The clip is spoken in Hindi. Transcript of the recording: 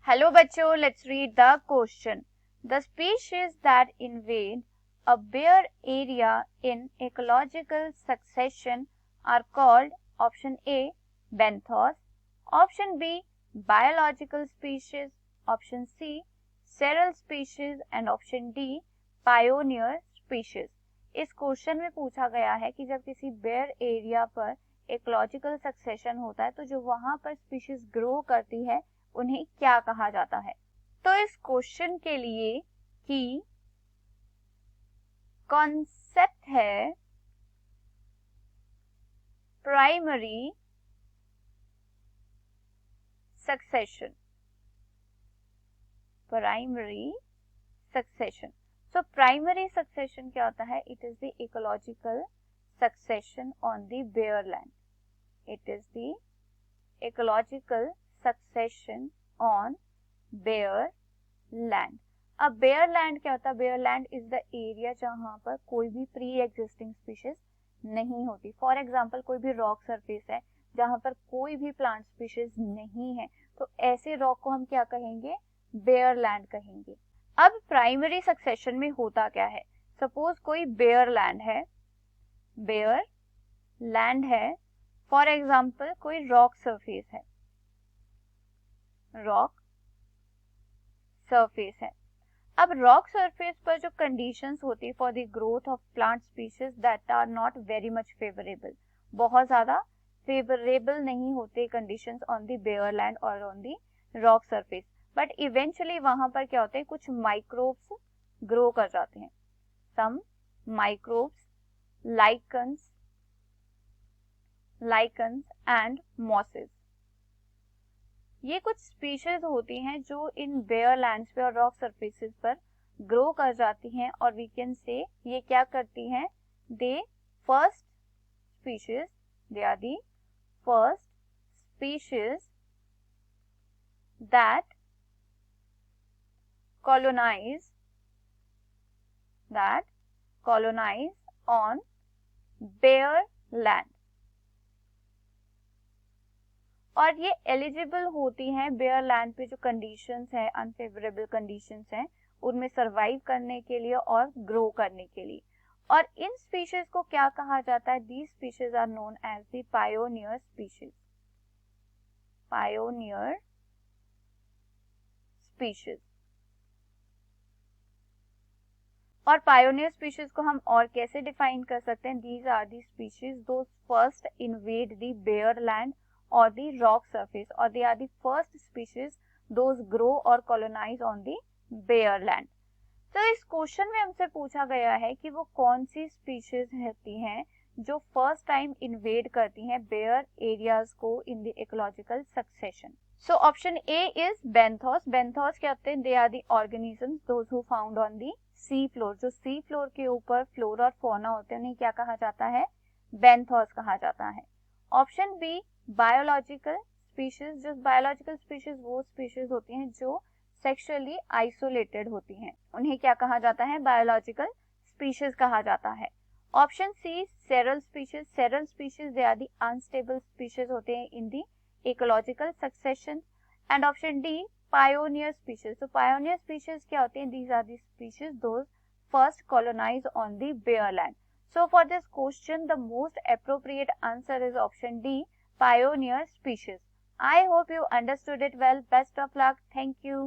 हेलो बच्चों, let's read the question. The species that invade a bare area in ecological succession are called option A benthos, option B biological species, option C sterile species and option D pioneer species. इस क्वेश्चन में पूछा गया है कि जब किसी बेयर एरिया पर इकोलॉजिकल सक्सेशन होता है तो जो वहां पर स्पीशीज ग्रो करती है उन्हें क्या कहा जाता है. तो इस क्वेश्चन के लिए की कॉन्सेप्ट है primary succession. Primary succession. So primary succession क्या होता है? It is the ecological succession on the bare land. It is the ecological succession on bare land. अब बेयर लैंड क्या होता है? Bare land is the area जहां पर कोई भी प्री एग्जिस्टिंग स्पीशीज नहीं होती. फॉर एग्जांपल कोई भी रॉक सरफेस है जहां पर कोई भी प्लांट स्पीशीज नहीं है, तो ऐसे रॉक को हम क्या कहेंगे? बेयर लैंड कहेंगे. अब प्राइमरी सक्सेशन में होता क्या है? सपोज कोई बेयर लैंड है, बेयर लैंड है, फॉर एग्जांपल कोई रॉक सरफेस है, रॉक सरफेस है. अब रॉक सरफेस पर जो कंडीशंस होती है for the growth of plant species that are not very much favourable, बहुत ज्यादा फेवरेबल नहीं होते conditions on the bare land और on the rock surface. But eventually वहां पर क्या होते हैं? कुछ माइक्रोब्स ग्रो कर जाते हैं. सम माइक्रोब्स, लाइकन्स एंड मॉसेस. ये कुछ स्पीशीज होती हैं जो इन बेयर लैंड्स पे और रॉक सरफेसेस पर ग्रो कर जाती हैं, और वी कैन से ये क्या करती हैं? They first species, they are the first species that colonize on bare land. और ये एलिजिबल होती हैं बेयर लैंड पे जो कंडीशंस हैं, अनफेवरेबल कंडीशंस हैं, उनमें सरवाइव करने के लिए और ग्रो करने के लिए. और इन स्पीशीज को क्या कहा जाता है? These species are known as the pioneer species. Pioneer species. और पायोनियर स्पीशीज को हम और कैसे डिफाइन कर सकते हैं? These are the species those first invade the bare land or the rock surface, or they are the first species those grow or colonize on the bare land. तो इस क्वेश्चन में हमसे पूछा गया है कि वो कौन सी स्पीशीज रहती हैं जो फर्स्ट टाइम इन्वेड करती हैं बेयर एरियाज को in the ecological succession. So option A is benthos. Benthos क्या होते हैं? They are the organisms those who found on the sea floor. जो सी फ्लोर के ऊपर फ्लोरा और फौना होते हैं उन्हें क्या कहा जाता है? बेंथोस कहा जाता है. Option B biological species. जो बायोलॉजिकल स्पीशीज वो स्पीशीज होती हैं जो सेक्सुअली आइसोलेटेड होती हैं, उन्हें क्या कहा जाता है? बायोलॉजिकल स्पीशीज कहा जाता है. Option C seral species. Seral species they are the unstable species होते हैं in the ecological succession. And option D pioneer species. तो पायोनियर स्पीशीज क्या होते हैं? These are the species those first colonize on the bare land. So for this question, the most appropriate answer is option D, pioneer species. I hope you understood it well. Best of luck. Thank you.